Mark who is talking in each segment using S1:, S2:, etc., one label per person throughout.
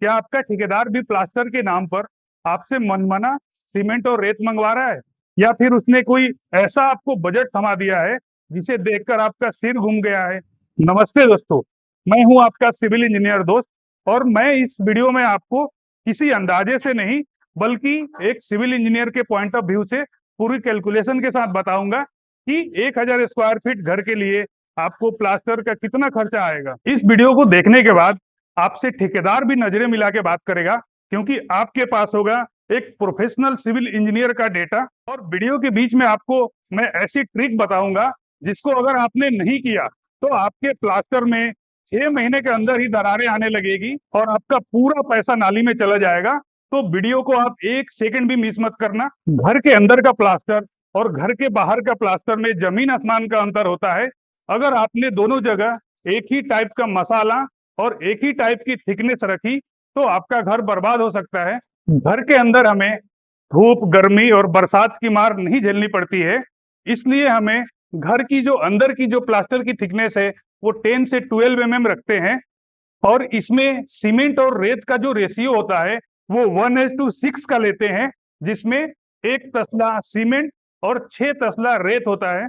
S1: क्या आपका ठेकेदार भी प्लास्टर के नाम पर आपसे मनमाना सीमेंट और रेत मंगवा रहा है, या फिर उसने कोई ऐसा आपको बजट थमा दिया है जिसे देखकर आपका सिर घूम गया है? नमस्ते दोस्तों, मैं हूं आपका सिविल इंजीनियर दोस्त, और मैं इस वीडियो में आपको किसी अंदाजे से नहीं बल्कि एक सिविल इंजीनियर के पॉइंट ऑफ व्यू से पूरी कैलकुलेशन के साथ बताऊंगा कि 1000 स्क्वायर फीट घर के लिए आपको प्लास्टर का कितना खर्चा आएगा। इस वीडियो को देखने के बाद आपसे ठेकेदार भी नजरें मिला के बात करेगा, क्योंकि आपके पास होगा एक प्रोफेशनल सिविल इंजीनियर का डेटा। और वीडियो के बीच में आपको मैं ऐसी ट्रिक बताऊंगा जिसको अगर आपने नहीं किया तो आपके प्लास्टर में 6 महीने के अंदर ही दरारें आने लगेगी और आपका पूरा पैसा नाली में चला जाएगा। तो वीडियो को आप एक सेकंड भी मिस मत करना। घर के अंदर का प्लास्टर और घर के बाहर का प्लास्टर में जमीन आसमान का अंतर होता है। अगर आपने दोनों जगह एक ही टाइप का मसाला और एक ही टाइप की थिकनेस रखी तो आपका घर बर्बाद हो सकता है। घर के अंदर हमें धूप, गर्मी और बरसात की मार नहीं झेलनी पड़ती है, इसलिए हमें घर की जो अंदर की जो प्लास्टर की थिकनेस है वो 10 से 12 रखते हैं। और इसमें सीमेंट और रेत का जो रेशियो होता है वो 1:6 का लेते हैं, जिसमें 1 तसला सीमेंट और 6 तसला रेत होता है।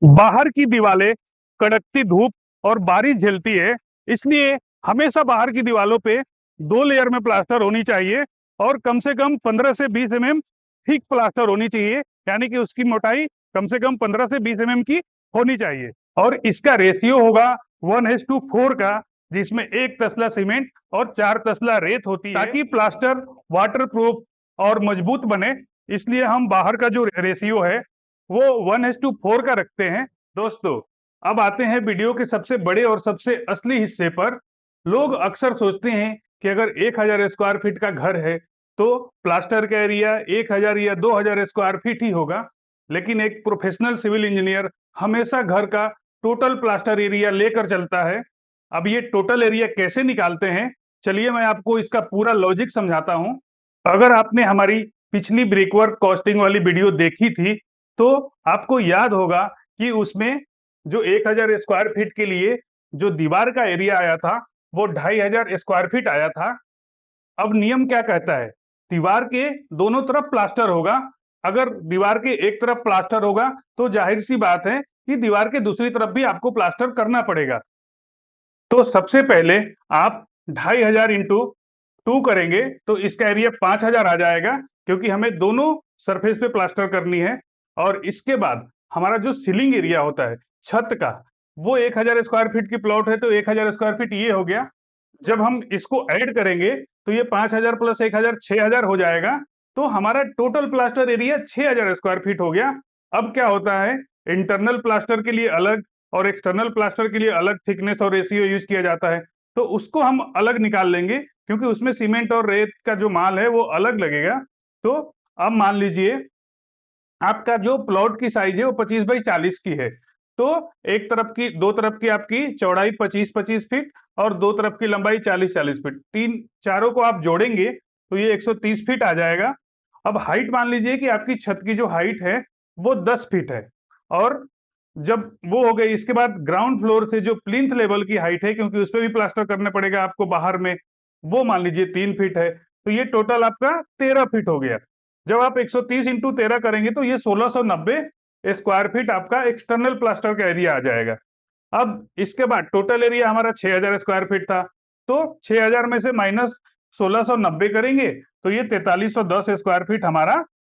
S1: बाहर की दीवारें कड़कती धूप और बारिश झेलती है, इसलिए हमेशा बाहर की दीवारों पे 2 लेयर में प्लास्टर होनी चाहिए और कम से कम 15 से 20 थिक प्लास्टर होनी चाहिए, यानी कि उसकी मोटाई कम से कम 15 से 20 की होनी चाहिए। और इसका रेशियो होगा 1:4 का, जिसमें 1 तसला सीमेंट और 4 तसला रेत होती है, ताकि प्लास्टर वाटरप्रूफ और मजबूत बने। इसलिए हम बाहर का जो रेशियो है वो 1:4 का रखते हैं। दोस्तों, अब आते हैं वीडियो के सबसे बड़े और सबसे असली हिस्से पर। लोग अक्सर सोचते हैं कि अगर 1000 स्क्वायर फीट का घर है तो प्लास्टर का एरिया 1000 या 2000 स्क्वायर फीट ही होगा, लेकिन एक प्रोफेशनल सिविल इंजीनियर हमेशा घर का टोटल प्लास्टर एरिया लेकर चलता है। अब ये टोटल एरिया कैसे निकालते हैं, चलिए मैं आपको इसका पूरा लॉजिक समझाता हूं। अगर आपने हमारी पिछली ब्रिकवर्क कॉस्टिंग वाली वीडियो देखी थी तो आपको याद होगा कि उसमें जो 1000 स्क्वायर फीट के लिए जो दीवार का एरिया आया था वो 2500 स्क्वायर फीट आया था। अब नियम क्या कहता है, दीवार के दोनों तरफ प्लास्टर होगा। अगर दीवार के एक तरफ प्लास्टर होगा तो जाहिर सी बात है कि दीवार के दूसरी तरफ भी आपको प्लास्टर करना पड़ेगा। तो सबसे पहले आप 2500 इंटू 2 करेंगे तो इसका एरिया 5000 आ जाएगा, क्योंकि हमें दोनों सरफेस पे प्लास्टर करनी है। और इसके बाद हमारा जो सीलिंग एरिया होता है छत का, वो 1000 स्क्वायर फीट की प्लॉट है तो 1000 स्क्वायर फीट ये हो गया। जब हम इसको ऐड करेंगे तो ये 5000 प्लस 1000 6000 हो जाएगा। तो हमारा total plaster area 6000 square feet हो गया। अब क्या होता है, इंटरनल प्लास्टर के लिए अलग और एक्सटर्नल प्लास्टर के लिए अलग थिकनेस और रेशियो यूज किया जाता है, तो उसको हम अलग निकाल लेंगे, क्योंकि उसमें सीमेंट और रेत का जो माल है वो अलग लगेगा। तो अब मान लीजिए आपका जो प्लॉट की साइज है वो 25 बाई 40 की है, तो एक तरफ की दो तरफ की आपकी चौड़ाई 25-25 फीट और दो तरफ की लंबाई 40-40 फीट, तीन चारों को आप जोड़ेंगे तो ये 130 फीट आ जाएगा। अब हाइट मान लीजिए कि आपकी छत की जो हाइट है वो 10 फीट है, और जब वो हो गई इसके बाद ग्राउंड फ्लोर से जो प्लिंथ लेवल की हाइट है, क्योंकि उस पर भी प्लास्टर करना पड़ेगा आपको बाहर में, वो मान लीजिए 3 फीट है, तो ये टोटल आपका 13 फीट हो गया। जब आप 130 इंटू 13 करेंगे तो ये 1690 स्क्वायर फीट आपका एक्सटर्नल प्लास्टर का एरिया आ जाएगा। अब इसके बाद टोटल एरिया हमारा 6000 स्क्वायर फीट था, तो 6000 में से माइनस 1690 करेंगे तो ये 4310 स्क्वायर फीट हमारा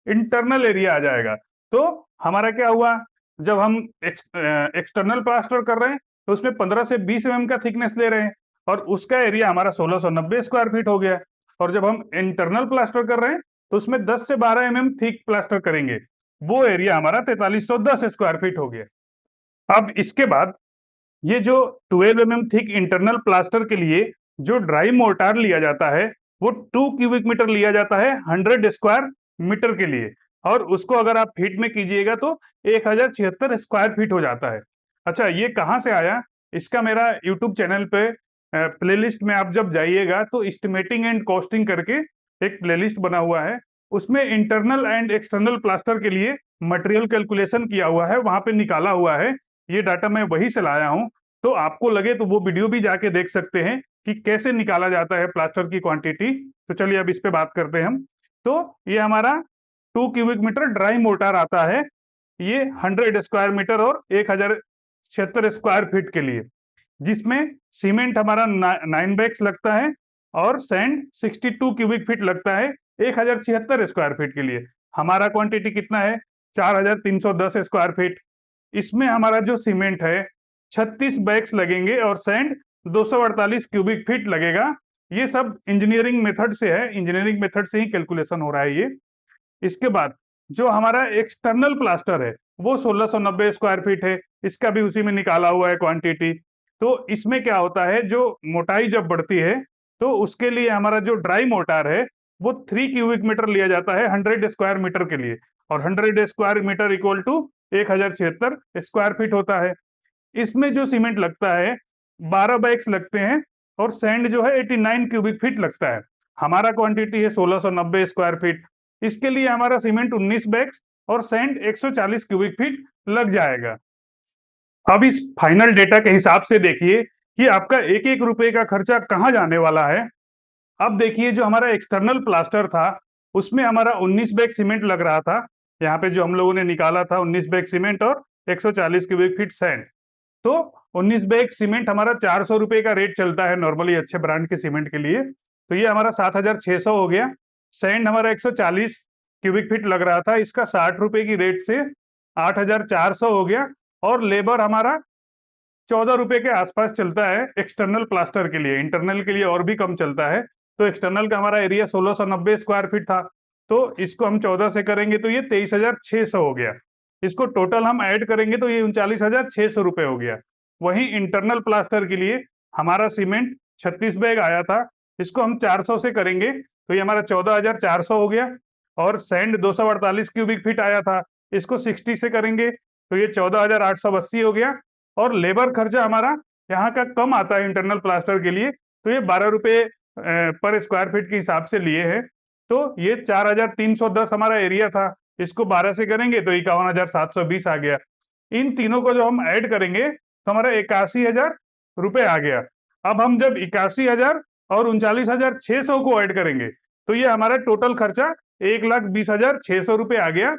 S1: इंटरनल एरिया आ जाएगा। तो हमारा क्या हुआ, जब हम एक्सटर्नल प्लास्टर कर रहे हैं तो उसमें 15 से 20 का थिकनेस ले रहे हैं और उसका एरिया हमारा 1690 स्क्वायर फीट हो गया। और जब हम इंटरनल प्लास्टर कर रहे हैं तो उसमें 10 से 12 थिक प्लास्टर करेंगे, वो एरिया हमारा 4310 स्क्वायर फीट हो गया। अब इसके बाद ये जो 12 थिक इंटरनल प्लास्टर के लिए जो ड्राई मोर्टार लिया जाता है वो 2 क्यूबिक मीटर लिया जाता है 100 स्क्वायर मीटर के लिए, और उसको अगर आप फीट में कीजिएगा तो 1076 स्क्वायर फीट हो जाता है। अच्छा, ये कहाँ से आया, इसका मेरा यूट्यूब चैनल पे प्लेलिस्ट में आप जब जाइएगा तो एस्टिमेटिंग एंड कॉस्टिंग करके एक प्लेलिस्ट बना हुआ है, उसमें इंटरनल एंड एक्सटर्नल प्लास्टर के लिए मटेरियल कैलकुलेशन किया हुआ है, वहां पे निकाला हुआ है। ये डाटा मैं वहीं से लाया हूं, तो आपको लगे तो वो वीडियो भी जाके देख सकते हैं। कि कैसे निकाला जाता है प्लास्टर की क्वांटिटी। तो चलिए अब इस पे बात करते हैं हम। तो ये हमारा 2 क्यूबिक मीटर ड्राई मोर्टार आता है, ये 100 स्क्वायर मीटर और 1076 स्क्वायर फीट के लिए, जिसमें सीमेंट हमारा 9 बैग्स लगता है और सैंड 62 क्यूबिक फीट लगता है 1076 स्क्वायर फीट के लिए। हमारा क्वांटिटी कितना है? 4310 स्क्वायर फीट। इसमें हमारा जो सीमेंट है 36 बैग्स लगेंगे और सैंड 248 क्यूबिक फीट लगेगा। ये सब इंजीनियरिंग मेथड से है, इंजीनियरिंग मेथड से ही कैलकुलेशन हो रहा है ये। इसके बाद जो हमारा एक्सटर्नल प्लास्टर है वो 1690 स्क्वायर फीट है, इसका भी उसी में निकाला हुआ है क्वांटिटी। तो इसमें क्या होता है, जो मोटाई जब बढ़ती है तो उसके लिए हमारा जो ड्राई मोर्टार है वो 3 क्यूबिक मीटर लिया जाता है 100 स्क्वायर मीटर के लिए, और 100 square metre equal to 1076 square feet होता है। इसमें जो सीमेंट लगता है 12 बैग्स लगते हैं और सैंड जो है 89 क्यूबिक फीट लगता है। हमारा क्वांटिटी है 1690 स्क्वायर फीट। इसके लिए हमारा सीमेंट 19 बैग्स और सैंड 140 क्यूबिक फीट लग जाएगा। अब इस फाइनल डेटा के हिसाब से देखिए कि आपका एक एक रुपए का खर्चा कहाँ जाने वाला है। अब देखिए जो हमारा एक्सटर्नल प्लास्टर था उसमें हमारा 19 बैग सीमेंट लग रहा था, यहाँ पे जो हम लोगों ने निकाला था 19 बैग सीमेंट और 140 क्यूबिक फीट सैंड। तो 19 बैग सीमेंट हमारा 400 रुपए का रेट चलता है नॉर्मली अच्छे ब्रांड के सीमेंट के लिए, तो ये हमारा 7600 हो गया। सैंड हमारा 140 क्यूबिक फीट लग रहा था, इसका 60 रुपए की रेट से 8400 हो गया। और लेबर हमारा 14 रुपए के आसपास चलता है एक्सटर्नल प्लास्टर के लिए, इंटरनल के लिए और भी कम चलता है। तो एक्सटर्नल का हमारा एरिया 1690 स्क्वायर फीट था, तो इसको हम 14 से करेंगे तो ये 23,600 हो गया। इसको टोटल हम ऐड करेंगे तो ये 39,600 रुपए हो गया। वहीं इंटरनल प्लास्टर के लिए हमारा सीमेंट 36 बैग आया था, इसको हम 400 से करेंगे तो ये हमारा 14,400 हो गया। और सैंड 248 क्यूबिक फीट आया था, इसको 60 से करेंगे तो ये 14,880 हो गया। और लेबर खर्चा हमारा यहाँ का कम आता है इंटरनल प्लास्टर के लिए, तो ये 12 रुपए पर स्क्वायर फीट के हिसाब से लिए हैं। तो ये 4,310 हमारा एरिया था, इसको 12 से करेंगे तो 51,720 आ गया। इन तीनों को जो हम ऐड करेंगे तो हमारा 81,000 रुपए आ गया। अब हम जब 81,000 और 39,600 को ऐड करेंगे तो ये हमारा टोटल खर्चा 1,20,600 रुपए आ गया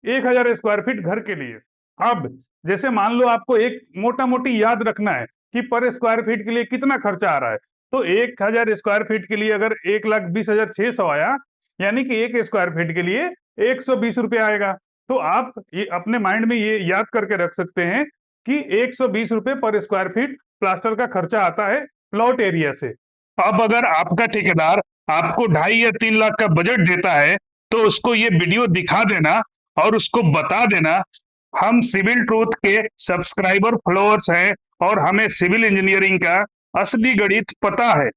S1: 1000 स्क्वायर फीट घर के लिए। अब जैसे मान लो आपको एक मोटा मोटी याद रखना है कि पर स्क्वायर फीट के लिए कितना खर्चा आ रहा है, तो 1000 स्क्वायर फीट के लिए अगर 1,20,600 आया, यानी कि एक स्क्वायर फीट के लिए 120 रुपए आएगा। तो आप ये अपने माइंड में ये याद करके रख सकते हैं कि 120 रुपए पर स्क्वायर फीट प्लास्टर का खर्चा आता है प्लॉट एरिया से। अब अगर आपका ठेकेदार आपको 2.5 या 3 लाख का बजट देता है तो उसको ये वीडियो दिखा देना और उसको बता देना हम सिविल ट्रूथ के सब्सक्राइबर फॉलोअर्स हैं और हमें सिविल इंजीनियरिंग का असली गणित पता है।